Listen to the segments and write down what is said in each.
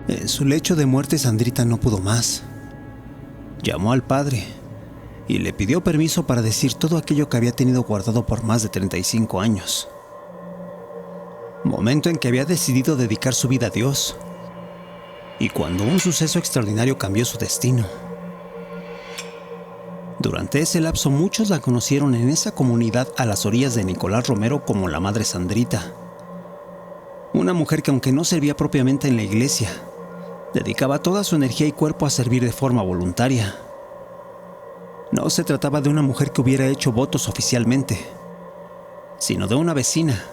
En su lecho de muerte, Sandrita no pudo más. Llamó al padre y le pidió permiso para decir todo aquello que había tenido guardado por más de 35 años. Momento en que había decidido dedicar su vida a Dios, y cuando un suceso extraordinario cambió su destino. Durante ese lapso muchos la conocieron en esa comunidad a las orillas de Nicolás Romero como la Madre Sandrita. Una mujer que, aunque no servía propiamente en la iglesia, dedicaba toda su energía y cuerpo a servir de forma voluntaria. No se trataba de una mujer que hubiera hecho votos oficialmente, sino de una vecina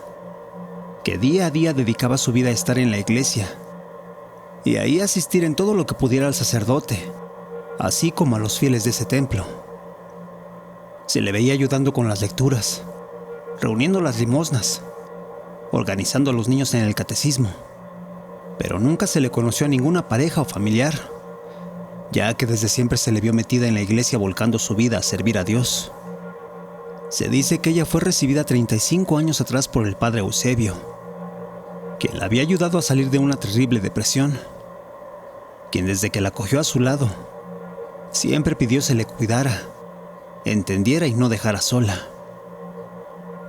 que día a día dedicaba su vida a estar en la iglesia y ahí asistir en todo lo que pudiera al sacerdote, así como a los fieles de ese templo. Se le veía ayudando con las lecturas, reuniendo las limosnas, organizando a los niños en el catecismo, pero nunca se le conoció a ninguna pareja o familiar, ya que desde siempre se le vio metida en la iglesia volcando su vida a servir a Dios. Se dice que ella fue recibida 35 años atrás por el padre Eusebio, quien la había ayudado a salir de una terrible depresión, quien desde que la acogió a su lado, siempre pidió se le cuidara, entendiera y no dejara sola.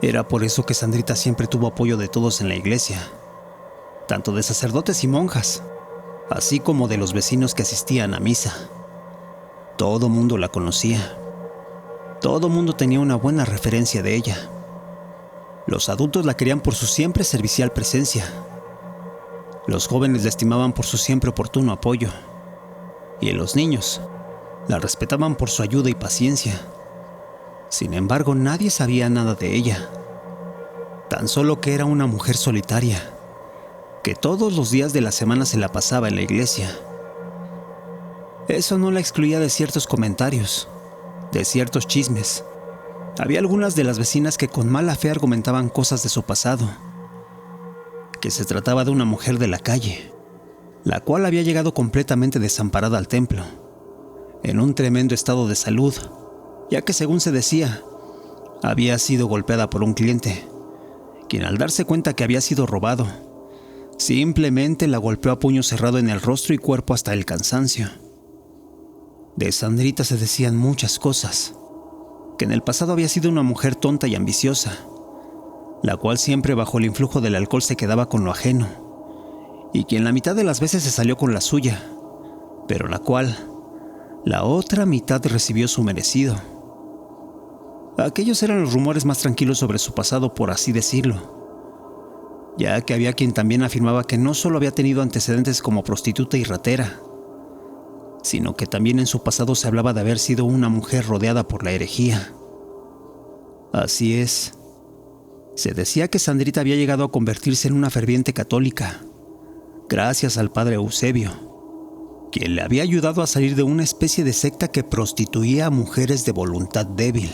Era por eso que Sandrita siempre tuvo apoyo de todos en la iglesia, tanto de sacerdotes y monjas, así como de los vecinos que asistían a misa. Todo mundo la conocía. Todo mundo tenía una buena referencia de ella. Los adultos la querían por su siempre servicial presencia. Los jóvenes la estimaban por su siempre oportuno apoyo. Y los niños la respetaban por su ayuda y paciencia. Sin embargo, nadie sabía nada de ella. Tan solo que era una mujer solitaria, que todos los días de la semana se la pasaba en la iglesia. Eso no la excluía de ciertos comentarios, de ciertos chismes. Había algunas de las vecinas que con mala fe argumentaban cosas de su pasado, que se trataba de una mujer de la calle, la cual había llegado completamente desamparada al templo, en un tremendo estado de salud, ya que, según se decía, había sido golpeada por un cliente, quien al darse cuenta que había sido robado, simplemente la golpeó a puño cerrado en el rostro y cuerpo hasta el cansancio. De Sandrita se decían muchas cosas, que en el pasado había sido una mujer tonta y ambiciosa, la cual siempre bajo el influjo del alcohol se quedaba con lo ajeno, y quien la mitad de las veces se salió con la suya, pero la cual, la otra mitad recibió su merecido. Aquellos eran los rumores más tranquilos sobre su pasado, por así decirlo, ya que había quien también afirmaba que no solo había tenido antecedentes como prostituta y ratera, sino que también en su pasado se hablaba de haber sido una mujer rodeada por la herejía. Así es, se decía que Sandrita había llegado a convertirse en una ferviente católica, gracias al padre Eusebio, quien le había ayudado a salir de una especie de secta que prostituía a mujeres de voluntad débil.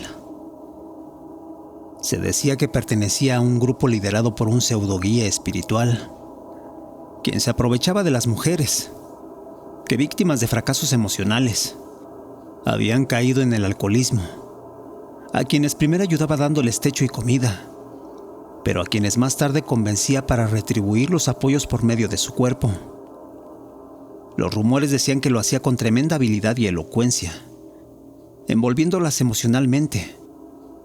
Se decía que pertenecía a un grupo liderado por un pseudoguía espiritual, quien se aprovechaba de las mujeres, que víctimas de fracasos emocionales, habían caído en el alcoholismo, a quienes primero ayudaba dándoles techo y comida, pero a quienes más tarde convencía para retribuir los apoyos por medio de su cuerpo. Los rumores decían que lo hacía con tremenda habilidad y elocuencia, envolviéndolas emocionalmente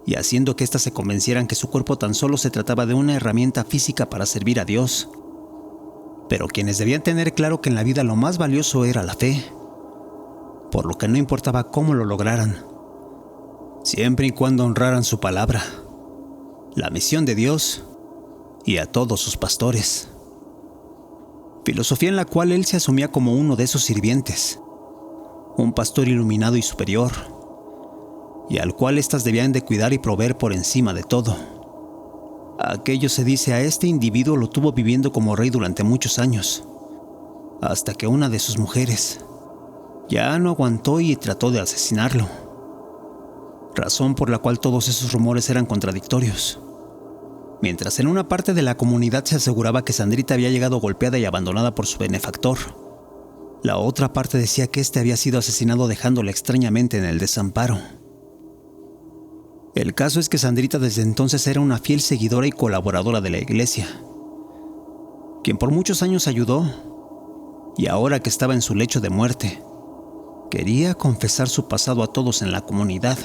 y haciendo que éstas se convencieran que su cuerpo tan solo se trataba de una herramienta física para servir a Dios. Pero quienes debían tener claro que en la vida lo más valioso era la fe, por lo que no importaba cómo lo lograran, siempre y cuando honraran su palabra, la misión de Dios y a todos sus pastores. Filosofía en la cual él se asumía como uno de esos sirvientes, un pastor iluminado y superior, y al cual éstas debían de cuidar y proveer por encima de todo. Aquello, se dice, a este individuo lo tuvo viviendo como rey durante muchos años, hasta que una de sus mujeres ya no aguantó y trató de asesinarlo, razón por la cual todos esos rumores eran contradictorios. Mientras en una parte de la comunidad se aseguraba que Sandrita había llegado golpeada y abandonada por su benefactor, la otra parte decía que éste había sido asesinado dejándola extrañamente en el desamparo. El caso es que Sandrita desde entonces era una fiel seguidora y colaboradora de la iglesia, quien por muchos años ayudó, y ahora que estaba en su lecho de muerte, quería confesar su pasado a todos en la comunidad.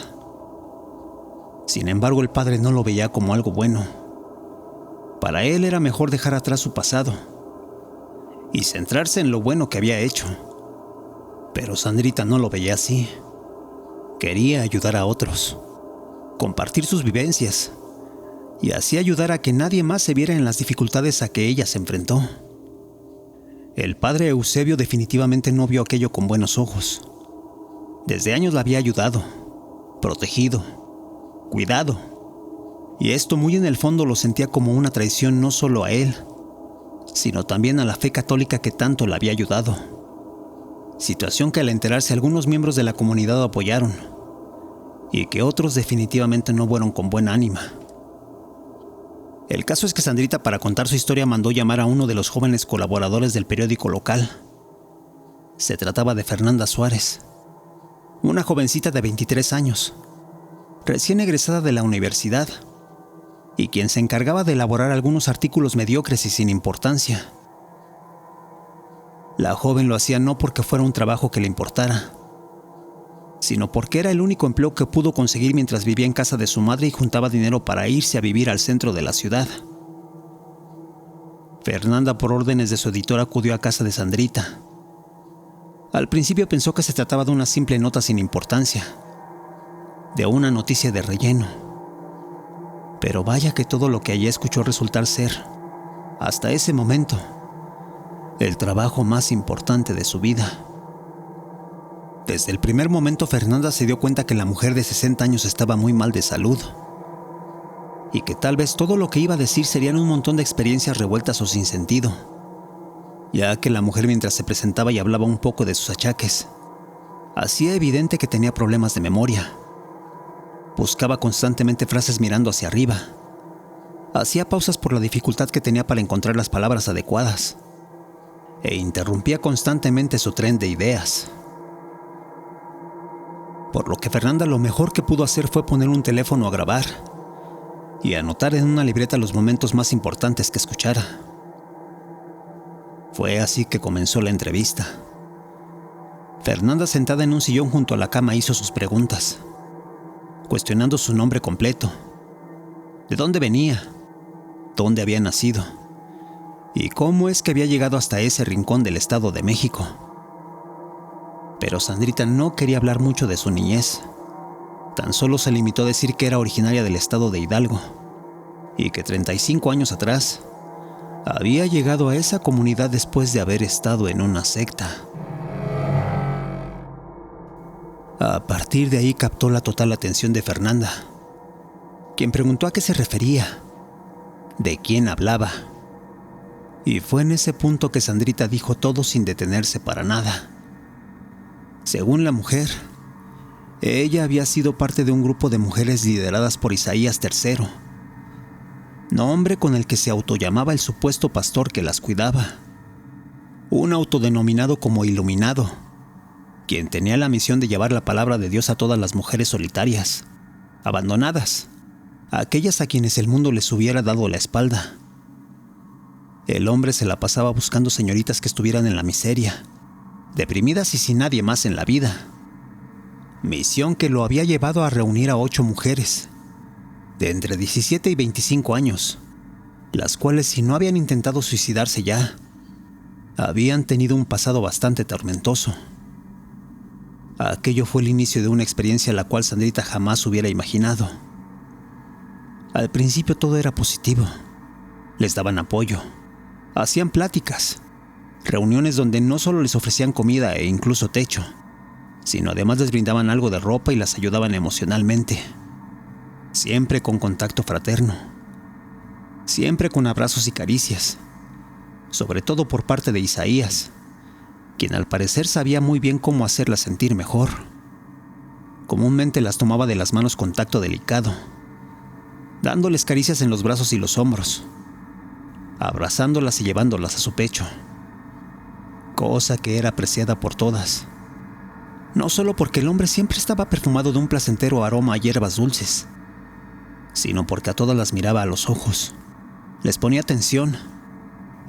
Sin embargo, el padre no lo veía como algo bueno. Para él era mejor dejar atrás su pasado y centrarse en lo bueno que había hecho. Pero Sandrita no lo veía así. Quería ayudar a otros, compartir sus vivencias y así ayudar a que nadie más se viera en las dificultades a que ella se enfrentó. El padre Eusebio definitivamente no vio aquello con buenos ojos. Desde años la había ayudado, protegido, cuidado, y esto muy en el fondo lo sentía como una traición no solo a él, sino también a la fe católica que tanto la había ayudado. Situación que al enterarse algunos miembros de la comunidad apoyaron, y que otros definitivamente no fueron con buena ánima. El caso es que Sandrita, para contar su historia, mandó llamar a uno de los jóvenes colaboradores del periódico local. Se trataba de Fernanda Suárez, una jovencita de 23 años, recién egresada de la universidad, y quien se encargaba de elaborar algunos artículos mediocres y sin importancia. La joven lo hacía no porque fuera un trabajo que le importara, sino porque era el único empleo que pudo conseguir mientras vivía en casa de su madre y juntaba dinero para irse a vivir al centro de la ciudad. Fernanda, por órdenes de su editor, acudió a casa de Sandrita. Al principio pensó que se trataba de una simple nota sin importancia, de una noticia de relleno. Pero vaya que todo lo que allí escuchó resultar ser, hasta ese momento, el trabajo más importante de su vida. Desde el primer momento, Fernanda se dio cuenta que la mujer de 60 años estaba muy mal de salud, y que tal vez todo lo que iba a decir serían un montón de experiencias revueltas o sin sentido, ya que la mujer, mientras se presentaba y hablaba un poco de sus achaques, hacía evidente que tenía problemas de memoria. Buscaba constantemente frases mirando hacia arriba. Hacía pausas por la dificultad que tenía para encontrar las palabras adecuadas, e interrumpía constantemente su tren de ideas. Por lo que Fernanda lo mejor que pudo hacer fue poner un teléfono a grabar y anotar en una libreta los momentos más importantes que escuchara. Fue así que comenzó la entrevista. Fernanda, sentada en un sillón junto a la cama, hizo sus preguntas, cuestionando su nombre completo, de dónde venía, dónde había nacido y cómo es que había llegado hasta ese rincón del Estado de México. Pero Sandrita no quería hablar mucho de su niñez. Tan solo se limitó a decir que era originaria del estado de Hidalgo y que 35 años atrás había llegado a esa comunidad después de haber estado en una secta. A partir de ahí captó la total atención de Fernanda, quien preguntó a qué se refería, de quién hablaba. Y fue en ese punto que Sandrita dijo todo sin detenerse para nada. Según la mujer, ella había sido parte de un grupo de mujeres lideradas por Isaías III, nombre con el que se autollamaba el supuesto pastor que las cuidaba, un autodenominado como iluminado, quien tenía la misión de llevar la palabra de Dios a todas las mujeres solitarias, abandonadas, a aquellas a quienes el mundo les hubiera dado la espalda. El hombre se la pasaba buscando señoritas que estuvieran en la miseria, deprimidas y sin nadie más en la vida. Misión que lo había llevado a reunir a 8 mujeres, de entre 17 y 25 años, las cuales, si no habían intentado suicidarse ya, habían tenido un pasado bastante tormentoso. Aquello fue el inicio de una experiencia la cual Sandrita jamás hubiera imaginado. Al principio todo era positivo. Les daban apoyo, hacían pláticas, reuniones donde no solo les ofrecían comida e incluso techo, sino además les brindaban algo de ropa y las ayudaban emocionalmente. Siempre con contacto fraterno, siempre con abrazos y caricias, sobre todo por parte de Isaías, quien al parecer sabía muy bien cómo hacerlas sentir mejor. Comúnmente las tomaba de las manos con tacto delicado, dándoles caricias en los brazos y los hombros, abrazándolas y llevándolas a su pecho, cosa que era apreciada por todas, no solo porque el hombre siempre estaba perfumado de un placentero aroma a hierbas dulces, sino porque a todas las miraba a los ojos, les ponía atención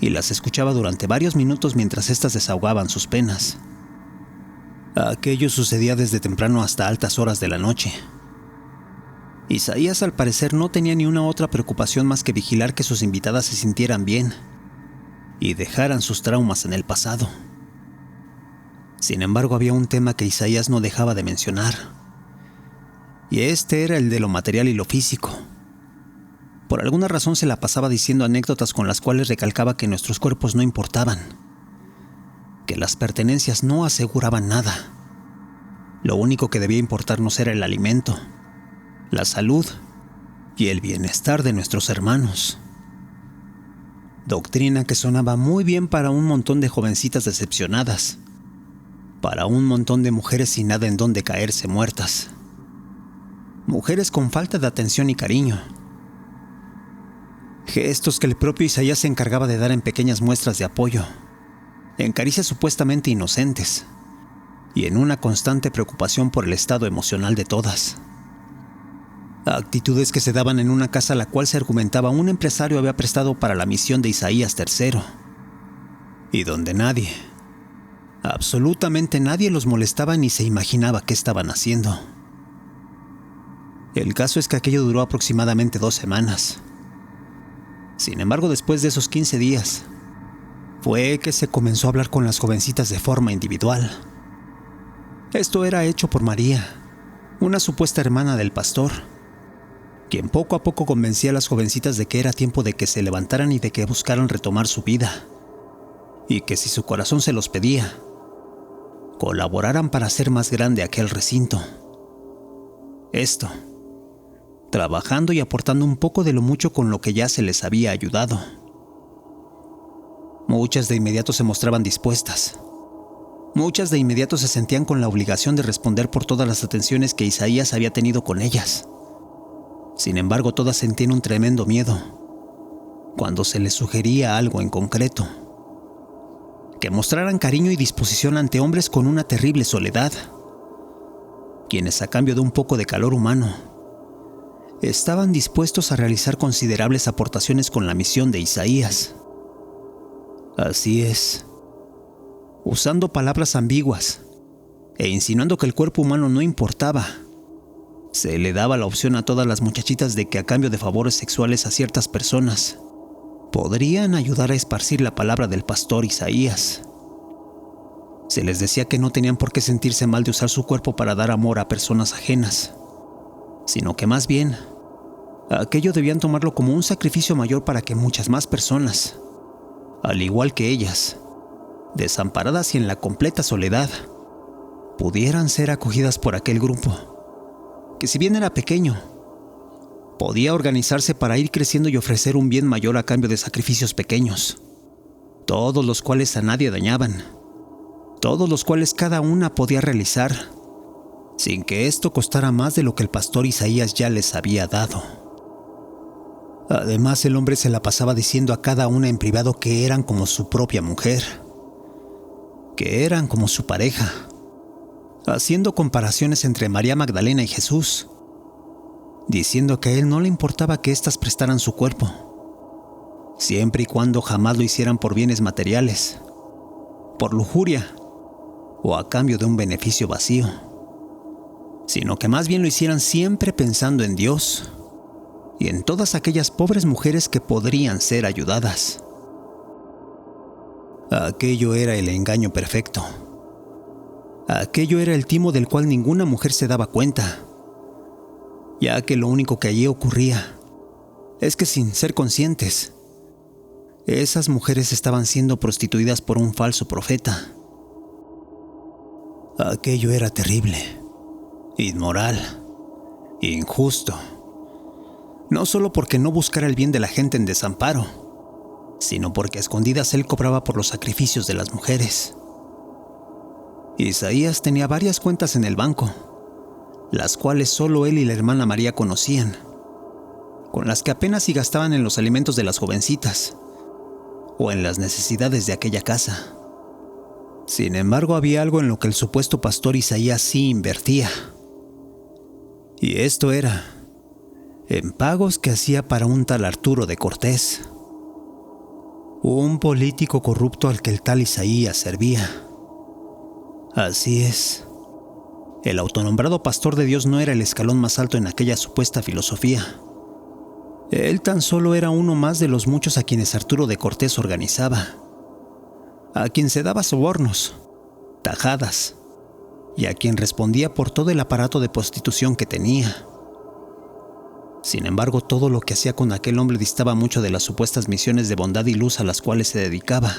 y las escuchaba durante varios minutos mientras éstas desahogaban sus penas. Aquello sucedía desde temprano hasta altas horas de la noche. Isaías, al parecer, no tenía ni una otra preocupación más que vigilar que sus invitadas se sintieran bien y dejaran sus traumas en el pasado. Sin embargo, había un tema que Isaías no dejaba de mencionar, y este era el de lo material y lo físico. Por alguna razón se la pasaba diciendo anécdotas con las cuales recalcaba que nuestros cuerpos no importaban, que las pertenencias no aseguraban nada. Lo único que debía importarnos era el alimento, la salud y el bienestar de nuestros hermanos. Doctrina que sonaba muy bien para un montón de jovencitas decepcionadas, para un montón de mujeres sin nada en donde caerse muertas, mujeres con falta de atención y cariño. Gestos que el propio Isaías se encargaba de dar en pequeñas muestras de apoyo, en caricias supuestamente inocentes, y en una constante preocupación por el estado emocional de todas. Actitudes que se daban en una casa a la cual se argumentaba un empresario había prestado para la misión de Isaías III, y donde nadie, absolutamente nadie, los molestaba ni se imaginaba qué estaban haciendo. El caso es que aquello duró aproximadamente 2 semanas. Sin embargo, después de esos 15 días, fue que se comenzó a hablar con las jovencitas de forma individual. Esto era hecho por María, una supuesta hermana del pastor, quien poco a poco convencía a las jovencitas de que era tiempo de que se levantaran y de que buscaran retomar su vida, y que si su corazón se los pedía, colaboraran para hacer más grande aquel recinto. Esto, trabajando y aportando un poco de lo mucho con lo que ya se les había ayudado. Muchas de inmediato se mostraban dispuestas. Muchas de inmediato se sentían con la obligación de responder por todas las atenciones que Isaías había tenido con ellas. Sin embargo, todas sentían un tremendo miedo cuando se les sugería algo en concreto: que mostraran cariño y disposición ante hombres con una terrible soledad, quienes a cambio de un poco de calor humano estaban dispuestos a realizar considerables aportaciones con la misión de Isaías. Así es, usando palabras ambiguas e insinuando que el cuerpo humano no importaba, se le daba la opción a todas las muchachitas de que a cambio de favores sexuales a ciertas personas podrían ayudar a esparcir la palabra del pastor Isaías. Se les decía que no tenían por qué sentirse mal de usar su cuerpo para dar amor a personas ajenas, sino que más bien, aquello debían tomarlo como un sacrificio mayor para que muchas más personas, al igual que ellas, desamparadas y en la completa soledad, pudieran ser acogidas por aquel grupo, que si bien era pequeño, podía organizarse para ir creciendo y ofrecer un bien mayor a cambio de sacrificios pequeños, todos los cuales a nadie dañaban, todos los cuales cada una podía realizar, sin que esto costara más de lo que el pastor Isaías ya les había dado. Además, el hombre se la pasaba diciendo a cada una en privado que eran como su propia mujer, que eran como su pareja, haciendo comparaciones entre María Magdalena y Jesús, diciendo que a él no le importaba que éstas prestaran su cuerpo, siempre y cuando jamás lo hicieran por bienes materiales, por lujuria o a cambio de un beneficio vacío, sino que más bien lo hicieran siempre pensando en Dios y en todas aquellas pobres mujeres que podrían ser ayudadas. Aquello era el engaño perfecto. Aquello era el timo del cual ninguna mujer se daba cuenta, ya que lo único que allí ocurría es que, sin ser conscientes, esas mujeres estaban siendo prostituidas por un falso profeta. Aquello era terrible, inmoral, injusto, no solo porque no buscara el bien de la gente en desamparo, sino porque a escondidas él cobraba por los sacrificios de las mujeres. Isaías tenía varias cuentas en el banco, las cuales solo él y la hermana María conocían, con las que apenas si gastaban en los alimentos de las jovencitas o en las necesidades de aquella casa. Sin embargo, había algo en lo que el supuesto pastor Isaías sí invertía, y esto era en pagos que hacía para un tal Arturo de Cortés. Un político corrupto al que el tal Isaías servía. Así es. El autonombrado pastor de Dios no era el escalón más alto en aquella supuesta filosofía. Él tan solo era uno más de los muchos a quienes Arturo de Cortés organizaba, a quien se daba sobornos, tajadas, y a quien respondía por todo el aparato de prostitución que tenía. Sin embargo, todo lo que hacía con aquel hombre distaba mucho de las supuestas misiones de bondad y luz a las cuales se dedicaba.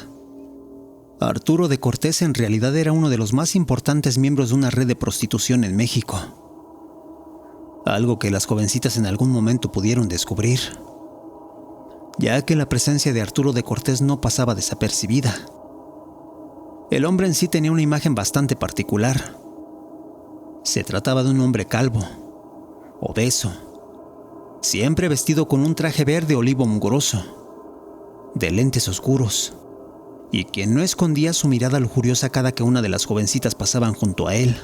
Arturo de Cortés en realidad era uno de los más importantes miembros de una red de prostitución en México. Algo que las jovencitas en algún momento pudieron descubrir, ya que la presencia de Arturo de Cortés no pasaba desapercibida. El hombre en sí tenía una imagen bastante particular. Se trataba de un hombre calvo, obeso, siempre vestido con un traje verde olivo mugroso, de lentes oscuros, y quien no escondía su mirada lujuriosa cada que una de las jovencitas pasaban junto a él.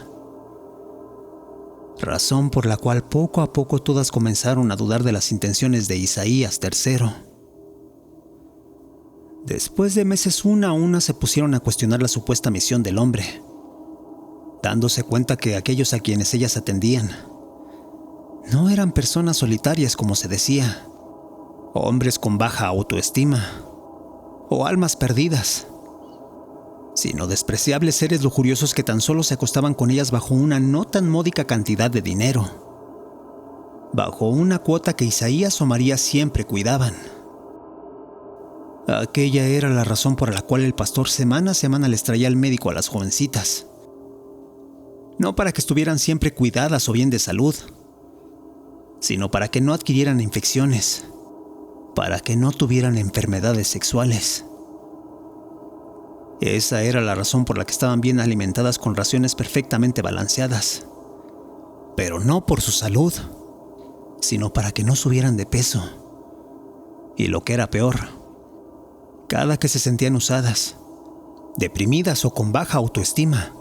Razón por la cual poco a poco todas comenzaron a dudar de las intenciones de Isaías III. Después de meses, una a una se pusieron a cuestionar la supuesta misión del hombre, dándose cuenta que aquellos a quienes ellas atendían no eran personas solitarias como se decía, hombres con baja autoestima o almas perdidas, sino despreciables seres lujuriosos que tan solo se acostaban con ellas bajo una no tan módica cantidad de dinero, bajo una cuota que Isaías o María siempre cuidaban. Aquella era la razón por la cual el pastor semana a semana les traía al médico a las jovencitas. No para que estuvieran siempre cuidadas o bien de salud, sino para que no adquirieran infecciones, para que no tuvieran enfermedades sexuales. Esa era la razón por la que estaban bien alimentadas con raciones perfectamente balanceadas, pero no por su salud, sino para que no subieran de peso. Y lo que era peor, cada que se sentían usadas, deprimidas o con baja autoestima,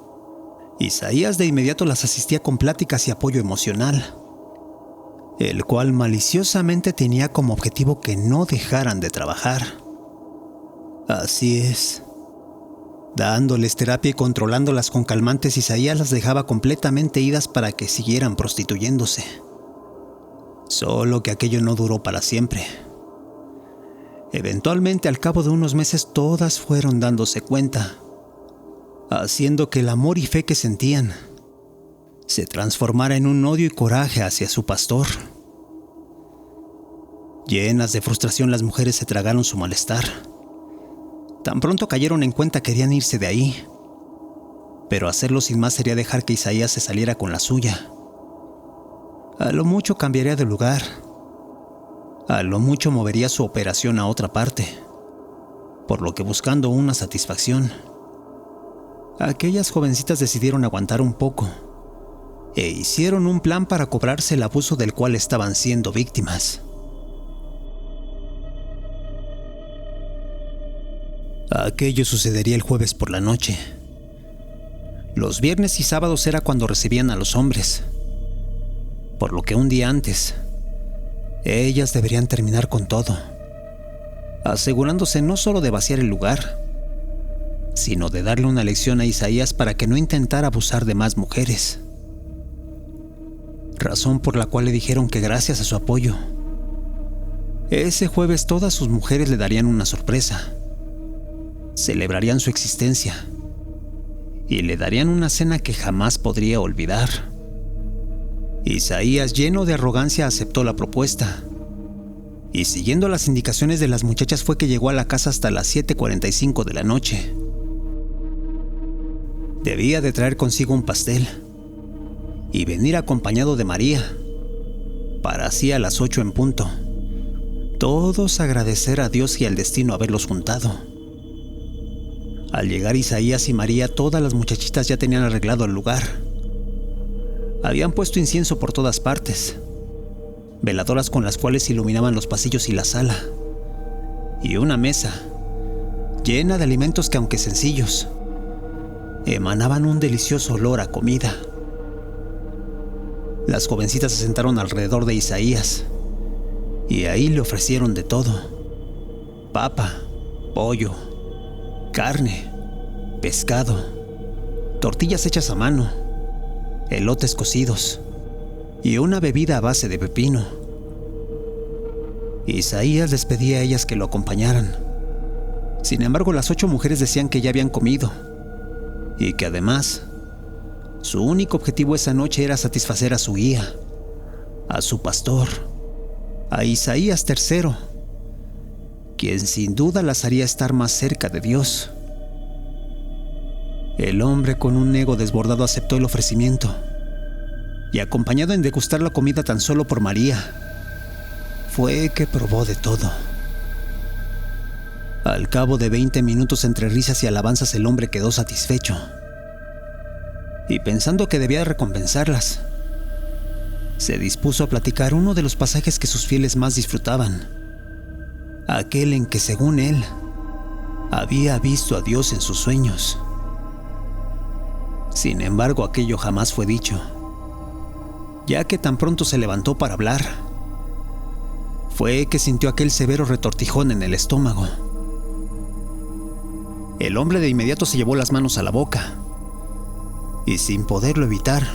Isaías de inmediato las asistía con pláticas y apoyo emocional, el cual maliciosamente tenía como objetivo que no dejaran de trabajar. Así es. Dándoles terapia y controlándolas con calmantes, Isaías las dejaba completamente idas para que siguieran prostituyéndose. Solo que aquello no duró para siempre. Eventualmente, al cabo de unos meses, todas fueron dándose cuenta, haciendo que el amor y fe que sentían se transformara en un odio y coraje hacia su pastor. Llenas de frustración, las mujeres se tragaron su malestar. Tan pronto cayeron en cuenta querían irse de ahí, pero hacerlo sin más sería dejar que Isaías se saliera con la suya. A lo mucho cambiaría de lugar, a lo mucho movería su operación a otra parte, por lo que buscando una satisfacción, aquellas jovencitas decidieron aguantar un poco e hicieron un plan para cobrarse el abuso del cual estaban siendo víctimas. Aquello sucedería el jueves por la noche. Los viernes y sábados era cuando recibían a los hombres, por lo que un día antes, ellas deberían terminar con todo, asegurándose no solo de vaciar el lugar, sino de darle una lección a Isaías para que no intentara abusar de más mujeres. Razón por la cual le dijeron que gracias a su apoyo, ese jueves todas sus mujeres le darían una sorpresa. Celebrarían su existencia y le darían una cena que jamás podría olvidar. Isaías, lleno de arrogancia, aceptó la propuesta y, siguiendo las indicaciones de las muchachas, fue que llegó a la casa hasta las 7:45 de la noche. Debía de traer consigo un pastel y venir acompañado de María, para así a las 8 en punto, todos agradecer a Dios y al destino haberlos juntado. Al llegar Isaías y María, todas las muchachitas ya tenían arreglado el lugar. Habían puesto incienso por todas partes, veladoras con las cuales iluminaban los pasillos y la sala, y una mesa llena de alimentos que, aunque sencillos, emanaban un delicioso olor a comida. Las jovencitas se sentaron alrededor de Isaías y ahí le ofrecieron de todo: papa, pollo, carne, pescado, tortillas hechas a mano, elotes cocidos y una bebida a base de pepino. Isaías les pedía a ellas que lo acompañaran. Sin embargo, las 8 mujeres decían que ya habían comido y que además su único objetivo esa noche era satisfacer a su guía, a su pastor, a Isaías III, quien sin duda las haría estar más cerca de Dios. El hombre con un ego desbordado aceptó el ofrecimiento y, acompañado en degustar la comida tan solo por María, fue que probó de todo. Al cabo de 20 minutos entre risas y alabanzas, el hombre quedó satisfecho y, pensando que debía recompensarlas, se dispuso a platicar uno de los pasajes que sus fieles más disfrutaban, aquel en que, según él, había visto a Dios en sus sueños. Sin embargo, aquello jamás fue dicho, ya que tan pronto se levantó para hablar, fue que sintió aquel severo retortijón en el estómago. El hombre de inmediato se llevó las manos a la boca y, sin poderlo evitar,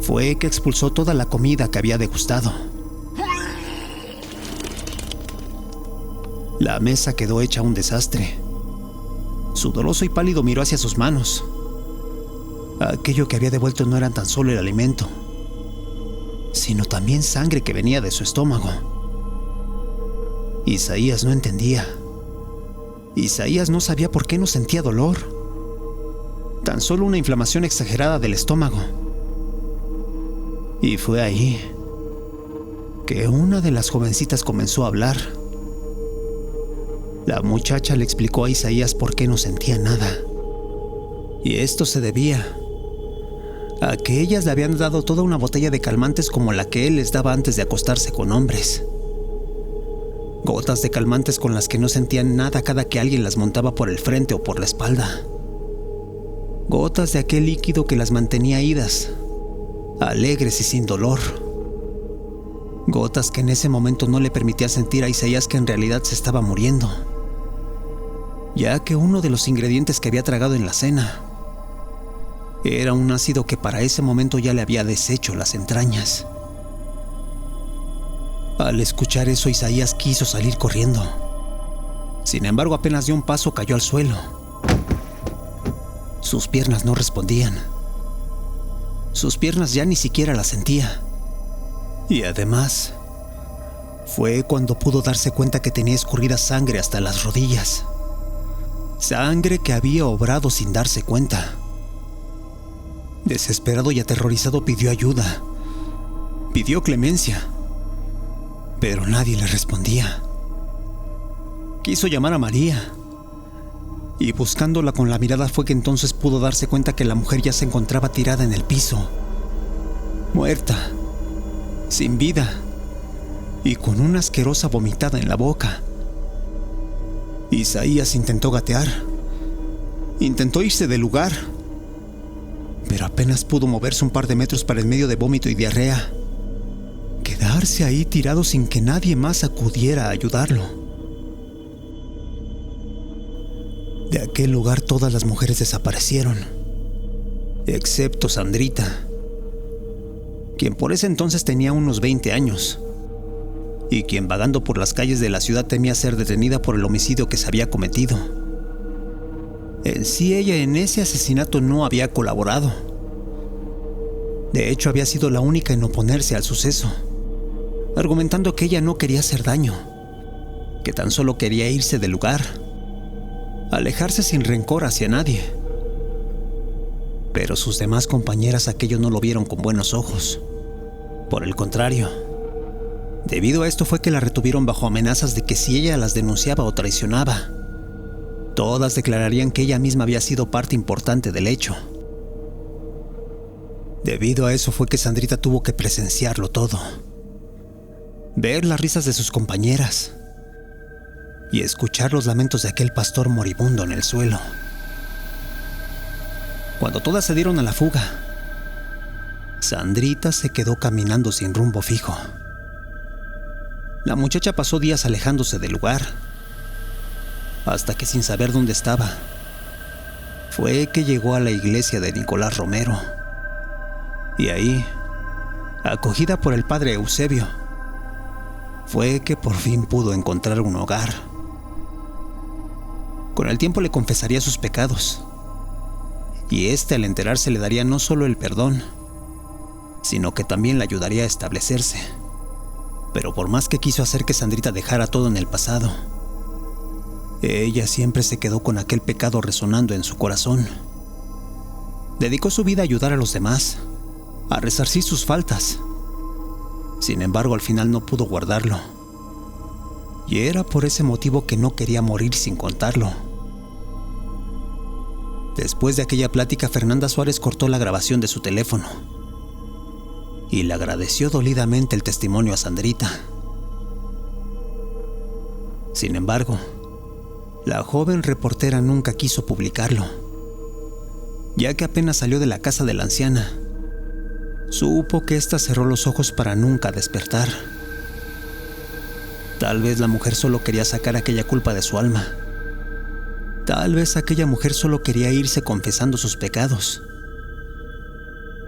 fue que expulsó toda la comida que había degustado. La mesa quedó hecha un desastre. Sudoroso y pálido miró hacia sus manos. Aquello que había devuelto no era tan solo el alimento, sino también sangre que venía de su estómago. Isaías no entendía. Isaías no sabía por qué no sentía dolor. Tan solo una inflamación exagerada del estómago. Y fue ahí que una de las jovencitas comenzó a hablar. La muchacha le explicó a Isaías por qué no sentía nada. Y esto se debía a que ellas le habían dado toda una botella de calmantes como la que él les daba antes de acostarse con hombres. Gotas de calmantes con las que no sentían nada cada que alguien las montaba por el frente o por la espalda. Gotas de aquel líquido que las mantenía idas, alegres y sin dolor. Gotas que en ese momento no le permitía sentir a Isaías que en realidad se estaba muriendo, ya que uno de los ingredientes que había tragado en la cena era un ácido que para ese momento ya le había deshecho las entrañas. Al escuchar eso, Isaías quiso salir corriendo. Sin embargo, apenas dio un paso, cayó al suelo. Sus piernas no respondían. Sus piernas ya ni siquiera las sentía. Y además, fue cuando pudo darse cuenta que tenía escurrida sangre hasta las rodillas. Sangre que había obrado sin darse cuenta. Desesperado y aterrorizado, pidió ayuda. Pidió clemencia. Pero nadie le respondía. Quiso llamar a María. Y buscándola con la mirada fue que entonces pudo darse cuenta que la mujer ya se encontraba tirada en el piso. Muerta. Sin vida. Y con una asquerosa vomitada en la boca. Isaías intentó gatear. Intentó irse del lugar. Pero apenas pudo moverse un par de metros para en medio de vómito y diarrea. Quedarse ahí tirado sin que nadie más acudiera a ayudarlo. De aquel lugar todas las mujeres desaparecieron, excepto Sandrita, quien por ese entonces tenía unos 20 años, y quien, vagando por las calles de la ciudad, temía ser detenida por el homicidio que se había cometido. En sí, ella en ese asesinato no había colaborado. De hecho, había sido la única en oponerse al suceso, argumentando que ella no quería hacer daño, que tan solo quería irse del lugar, alejarse sin rencor hacia nadie. Pero sus demás compañeras aquello no lo vieron con buenos ojos. Por el contrario, debido a esto fue que la retuvieron bajo amenazas de que si ella las denunciaba o traicionaba, todas declararían que ella misma había sido parte importante del hecho. Debido a eso fue que Sandrita tuvo que presenciarlo todo. Ver las risas de sus compañeras y escuchar los lamentos de aquel pastor moribundo en el suelo. Cuando todas se dieron a la fuga, Sandrita se quedó caminando sin rumbo fijo. La muchacha pasó días alejándose del lugar, hasta que sin saber dónde estaba, fue que llegó a la iglesia de Nicolás Romero. Y ahí, acogida por el padre Eusebio, fue que por fin pudo encontrar un hogar. Con el tiempo le confesaría sus pecados, y al enterarse le daría no solo el perdón, sino que también le ayudaría a establecerse. Pero por más que quiso hacer que Sandrita dejara todo en el pasado, ella siempre se quedó con aquel pecado resonando en su corazón. Dedicó su vida a ayudar a los demás, a resarcir sus faltas. Sin embargo, al final no pudo guardarlo. Y era por ese motivo que no quería morir sin contarlo. Después de aquella plática, Fernanda Suárez cortó la grabación de su teléfono y le agradeció dolidamente el testimonio a Sandrita. Sin embargo, la joven reportera nunca quiso publicarlo, ya que apenas salió de la casa de la anciana, supo que ésta cerró los ojos para nunca despertar. Tal vez la mujer solo quería sacar aquella culpa de su alma. Tal vez aquella mujer solo quería irse confesando sus pecados.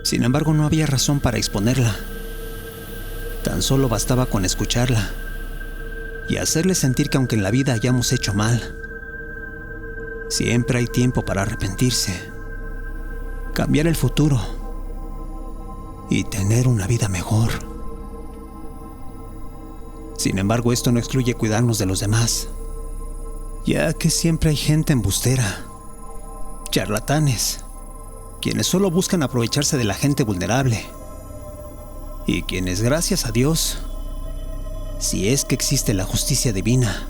Sin embargo, no había razón para exponerla. Tan solo bastaba con escucharla y hacerle sentir que aunque en la vida hayamos hecho mal, siempre hay tiempo para arrepentirse, cambiar el futuro y tener una vida mejor. Sin embargo, esto no excluye cuidarnos de los demás, ya que siempre hay gente embustera, charlatanes, quienes solo buscan aprovecharse de la gente vulnerable y quienes, gracias a Dios, si es que existe la justicia divina,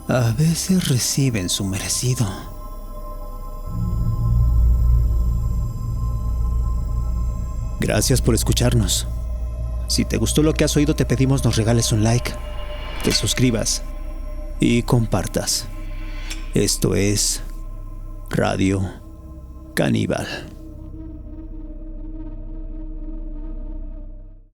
a veces reciben su merecido. Gracias por escucharnos. Si te gustó lo que has oído, te pedimos nos regales un like, te suscribas y compartas. Esto es Radio Caníbal.